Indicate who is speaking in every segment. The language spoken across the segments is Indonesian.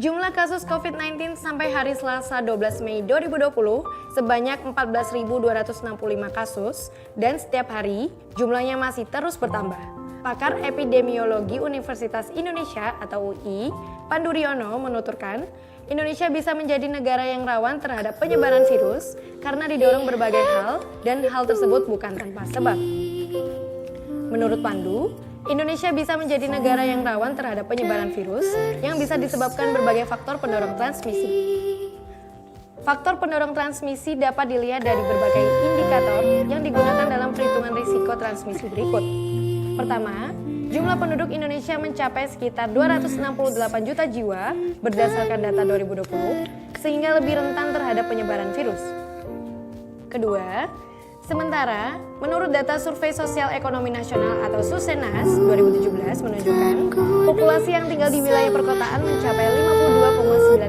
Speaker 1: Jumlah kasus COVID-19 sampai hari Selasa 12 Mei 2020 sebanyak 14.265 kasus dan setiap hari jumlahnya masih terus bertambah. Pakar epidemiologi Universitas Indonesia atau UI, Pandu Riono menuturkan, Indonesia bisa menjadi negara yang rawan terhadap penyebaran virus karena didorong berbagai hal dan hal tersebut bukan tanpa sebab. Menurut Pandu, Indonesia bisa menjadi negara yang rawan terhadap penyebaran virus yang bisa disebabkan berbagai faktor pendorong transmisi. Faktor pendorong transmisi dapat dilihat dari berbagai indikator yang digunakan dalam perhitungan risiko transmisi berikut. Pertama, jumlah penduduk Indonesia mencapai sekitar 268 juta jiwa berdasarkan data 2020, sehingga lebih rentan terhadap penyebaran virus. Kedua, sementara, menurut data Survei Sosial Ekonomi Nasional atau Susenas 2017 menunjukkan populasi yang tinggal di wilayah perkotaan mencapai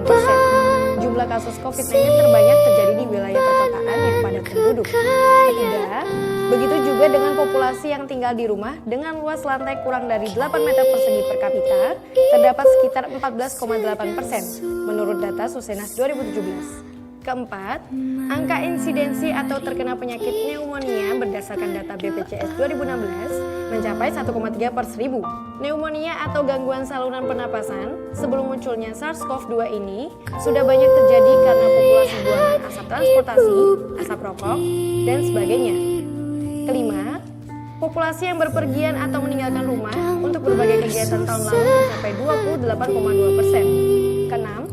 Speaker 1: 52,9%. Jumlah kasus COVID-19 terbanyak terjadi di wilayah perkotaan yang padat penduduk. Ketiga, begitu juga dengan populasi yang tinggal di rumah dengan luas lantai kurang dari 8 meter persegi per kapita, terdapat sekitar 14,8% menurut data Susenas 2017. Keempat, angka insidensi atau terkena penyakit pneumonia berdasarkan data BPJS 2016 mencapai 1,3 per 1000. Pneumonia atau gangguan saluran pernapasan sebelum munculnya SARS-CoV-2 ini sudah banyak terjadi karena populasi buangan asap transportasi, asap rokok, dan sebagainya. Kelima, populasi yang berpergian atau meninggalkan rumah untuk berbagai kegiatan tahun lalu mencapai 28,2%. Keenam,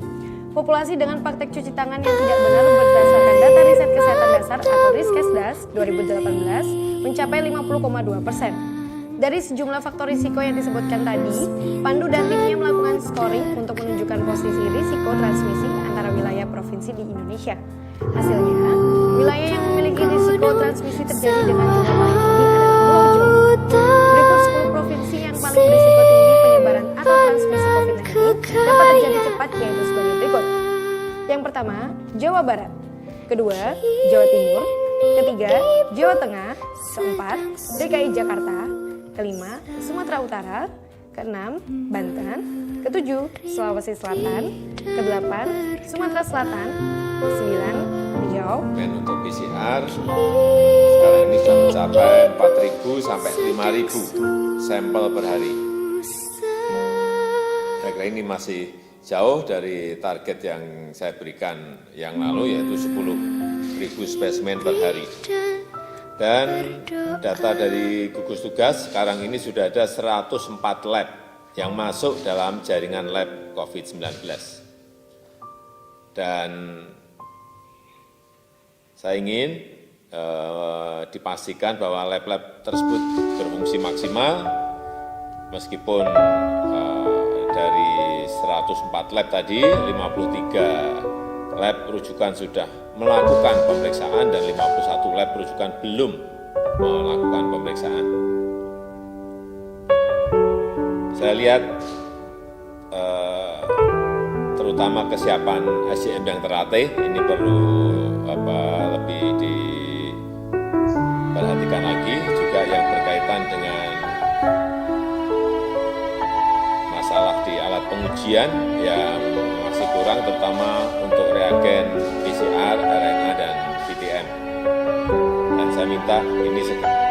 Speaker 1: populasi dengan praktek cuci tangan yang tidak benar berdasarkan data riset kesehatan dasar atau Riskesdas 2018 mencapai 50,2%. Dari sejumlah faktor risiko yang disebutkan tadi, Pandu dan timnya melakukan scoring untuk menunjukkan posisi risiko transmisi antara wilayah provinsi di Indonesia. Hasilnya, wilayah yang memiliki risiko transmisi terjadi dengan jumlah paling tinggi adalah Pulau Jawa. Berikut 10 provinsi yang paling berisiko tinggi penyebaran atau transmisi COVID-19 dapat terjadi cepat yaitu sebagai berikut. Yang pertama, Jawa Barat. Kedua, Jawa Timur. Ketiga, Jawa Tengah. Keempat, DKI Jakarta. Kelima, Sumatera Utara. Keenam, Banten. Ketujuh, Sulawesi Selatan. Kedelapan, Sumatera Selatan. Kesembilan, Riau.
Speaker 2: Dan untuk PCR sekarang ini sudah mencapai 4.000 sampai 5.000 sampel per hari. Saya kira ini masih jauh dari target yang saya berikan yang lalu, yaitu 10.000 spesimen per hari. Dan data dari gugus tugas sekarang ini sudah ada 104 lab yang masuk dalam jaringan lab COVID-19. Dan saya ingin dipastikan bahwa lab-lab tersebut berfungsi maksimal, meskipun dari 104 lab tadi, 53 lab rujukan sudah melakukan pemeriksaan dan 51 lab rujukan belum melakukan pemeriksaan. Saya lihat terutama kesiapan SDM yang terlatih ini perlu lebih diperhatikan lagi, juga yang berkaitan dengan masalah di alat pengujian yang masih kurang, terutama untuk reagen PCR, RNA, dan PTM. Dan saya minta ini segera.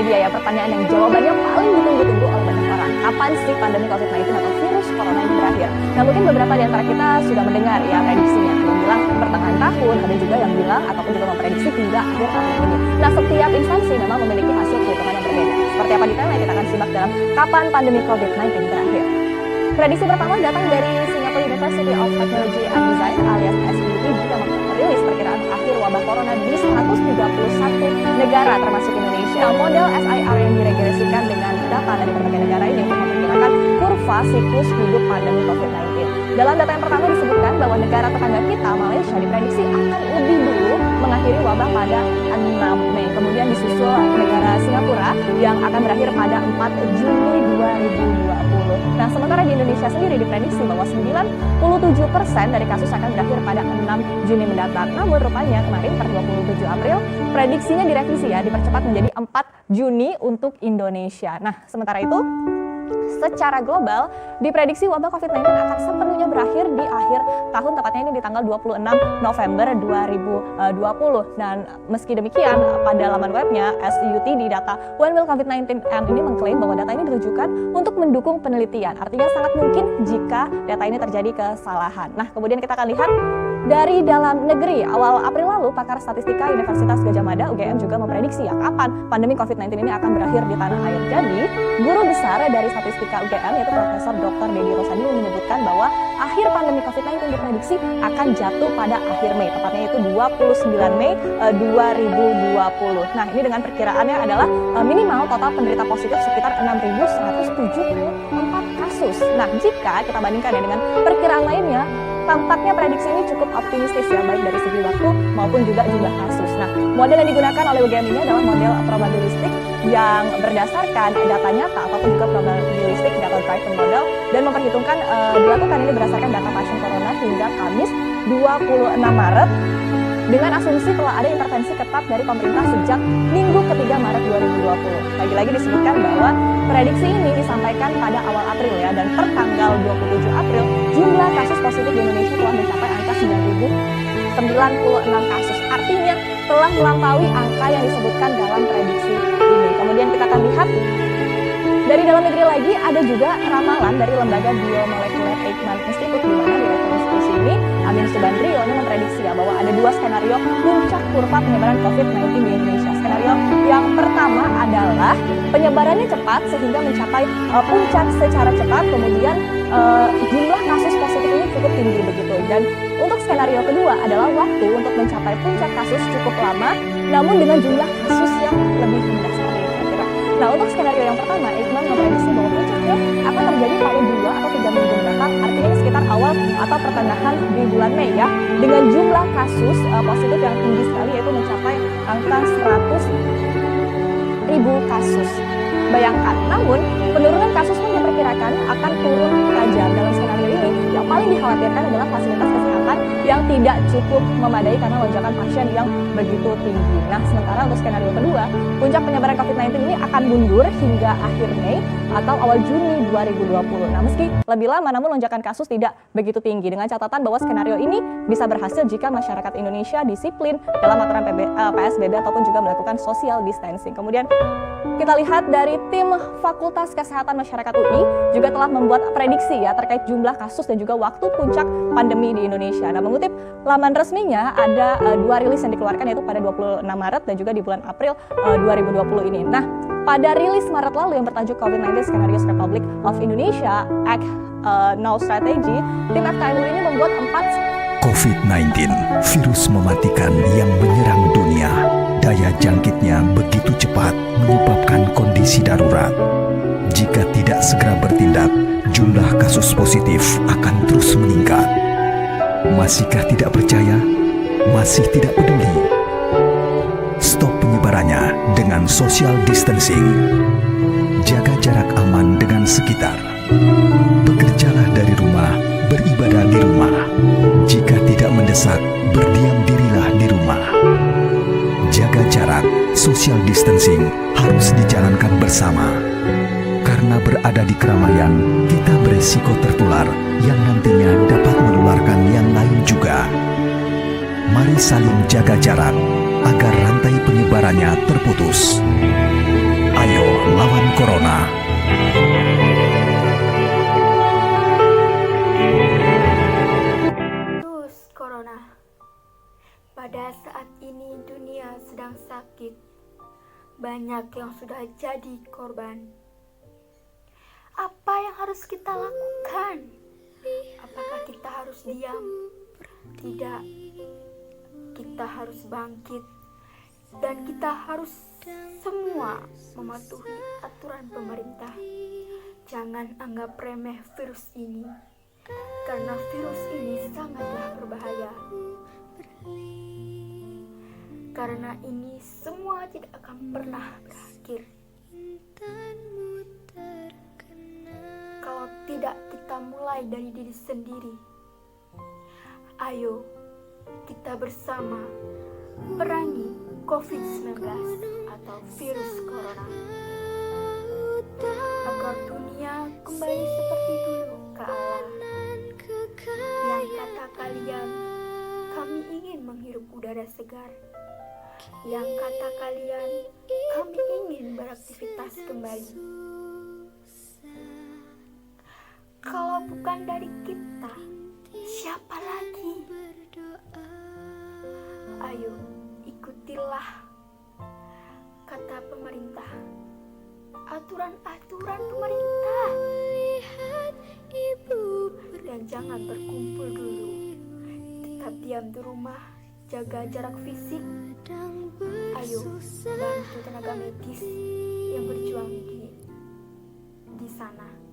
Speaker 3: Dia ya pertanyaan yang jawabannya paling ditunggu-tunggu oleh banyak orang. Kapan sih pandemi COVID-19 atau virus corona ini berakhir? Nah, mungkin beberapa di antara kita sudah mendengar ya prediksinya. Ada yang bilang pertengahan tahun, ada juga yang bilang ataupun juga memprediksi hingga akhir tahun ini. Nah, setiap instansi memang memiliki hasil perhitungan yang berbeda. Seperti apa detailnya kita akan simak dalam kapan pandemi COVID-19 berakhir. Prediksi pertama datang dari Singapore University of Technology and Design alias SUT juga merilis perkiraan akhir wabah corona di 131 negara termasuk Indonesia. Model SIR yang diregresikan dengan data dari berbagai negara ini untuk memperkirakan kurva siklus hidup pandemi COVID-19. Dalam data yang pertama disebutkan bahwa negara tetangga kita, Malaysia, diprediksi akan lebih dulu mengakhiri wabah pada 6 Mei. Kemudian disusul negara Singapura yang akan berakhir pada 4 Juni 2020. Nah, sementara di Indonesia sendiri diprediksi bahwa 97% dari kasus akan berakhir pada 6 Juni mendatang. Namun rupanya kemarin per 27 April prediksinya direvisi ya, dipercepat menjadi 4 Juni untuk Indonesia. Nah, sementara itu secara global diprediksi wabah COVID-19 akan sepenuhnya berakhir di akhir tahun, tepatnya ini di tanggal 26 November 2020. Dan meski demikian, pada laman webnya SUT di data When Will COVID-19 End ini mengklaim bahwa data ini ditujukan untuk mendukung penelitian. Artinya sangat mungkin jika data ini terjadi kesalahan. Nah, kemudian kita akan lihat dari dalam negeri. Awal April lalu, pakar statistika Universitas Gadjah Mada UGM juga memprediksi ya kapan pandemi COVID-19 ini akan berakhir di tanah air. Jadi, guru besar dari statistika UGM yaitu Profesor Dr. Dedi Rosadi menyebutkan bahwa akhir pandemi COVID-19 diprediksi akan jatuh pada akhir Mei, tepatnya itu 29 Mei 2020. Nah, ini dengan perkiraannya adalah minimal total penderita positif sekitar 6.174 kasus. Nah, jika kita bandingkan ya dengan perkiraan lainnya, tampaknya prediksi ini cukup optimistis ya, baik dari segi waktu maupun juga jumlah kasus. Nah, model yang digunakan oleh UGM ini adalah model probabilistik yang berdasarkan data nyata ataupun juga probabilistik data driven model dan memperhitungkan dilakukan ini berdasarkan data pasien corona hingga Kamis 26 Maret dengan asumsi telah ada intervensi ketat dari pemerintah sejak minggu ketiga Maret 2020. Lagi-lagi disebutkan bahwa prediksi ini disampaikan pada awal April ya, dan per tanggal 27 April jumlah kasus positif di Indonesia telah mencapai angka 9.096 kasus. Artinya telah melampaui angka yang disebutkan dalam prediksi ini. Kemudian kita akan lihat dari dalam negeri lagi ada juga ramalan dari lembaga biomolekuler Eijkman Institute, di mana direktur institusi ini Amin Subandrio ini memprediksi ya bahwa ada dua skenario puncak kurva penyebaran COVID-19 di Indonesia. Skenario yang pertama adalah penyebarannya cepat sehingga mencapai puncak secara cepat, kemudian jumlah kasus positif ini cukup tinggi begitu. Dan untuk skenario kedua adalah waktu untuk mencapai puncak kasus cukup lama, namun dengan jumlah kasus yang lebih rendah seperti itu kira-kira. Nah, untuk skenario yang pertama, Eijkman memprediksi bahwa puncaknya akan terjadi pada 2 atau 3 minggu mendatang, artinya ini sekitar awal atau pertengahan di bulan Mei ya, dengan jumlah kasus positif yang tinggi sekali yaitu mencapai angka 100.000 kasus. Bayangkan, namun penurunan kasus pun diperkirakan akan turun tajam. Dalam skenario ini, yang paling dikhawatirkan adalah fasilitas kesehatan yang tidak cukup memadai karena lonjakan pasien yang begitu tinggi. Nah, sementara untuk skenario kedua, puncak penyebaran COVID-19 ini akan mundur hingga akhir Mei atau awal Juni 2020. Nah, meski lebih lama, namun lonjakan kasus tidak begitu tinggi. Dengan catatan bahwa skenario ini bisa berhasil jika masyarakat Indonesia disiplin dalam aturan PSBB ataupun juga melakukan social distancing. Kemudian kita lihat dari tim Fakultas Kesehatan Masyarakat UI juga telah membuat prediksi ya terkait jumlah kasus dan juga waktu puncak pandemi di Indonesia. Nah, mengutip laman resminya ada 2 rilis yang dikeluarkan yaitu pada 26 Maret dan juga di bulan April 2020 ini. Nah, pada rilis Maret lalu yang bertajuk COVID-19 Scenarios Republic of Indonesia Act Now Strategy, tim FKM ini membuat 4
Speaker 4: COVID-19, virus mematikan yang menyerang dunia. Daya jangkitnya begitu cepat menyebabkan kondisi darurat. Jika tidak segera bertindak, jumlah kasus positif akan terus meningkat. Masihkah tidak percaya? Masih tidak peduli? Stop penyebarannya dengan social distancing. Jaga jarak aman dengan sekitar. Bekerjalah dari rumah, beribadah di rumah. Jika tidak mendesak, berdiam dirilah di rumah. Jaga jarak, social distancing harus dijalankan bersama. Karena berada di keramaian, kita beresiko tertular yang nantinya dapat menularkan yang lain juga. Mari saling jaga jarak agar rantai penyebarannya terputus. Ayo lawan corona.
Speaker 5: Virus Corona. Pada saat ini dunia sedang sakit. banyak yang sudah jadi korban. Apa yang harus kita lakukan? Apakah kita harus diam? Tidak. Kita harus bangkit. Dan kita harus semua mematuhi aturan pemerintah. Jangan anggap remeh virus ini. Karena virus ini sangatlah berbahaya. Karena ini semua tidak akan pernah berakhir. Kalau tidak kita mulai dari diri sendiri. Ayo kita bersama perangi COVID-19 atau virus corona. Agar dunia kembali seperti dulu ke Allah. Yang kata kalian, kami ingin menghirup udara segar. Yang kata kalian, kami ingin beraktivitas kembali. Kalau bukan dari kita, siapa lagi? Ayo, ikutilah kata pemerintah, aturan-aturan pemerintah. Dan jangan berkumpul dulu. Tetap diam di rumah, jaga jarak fisik. Ayo, bantu tenaga medis yang berjuang di sana.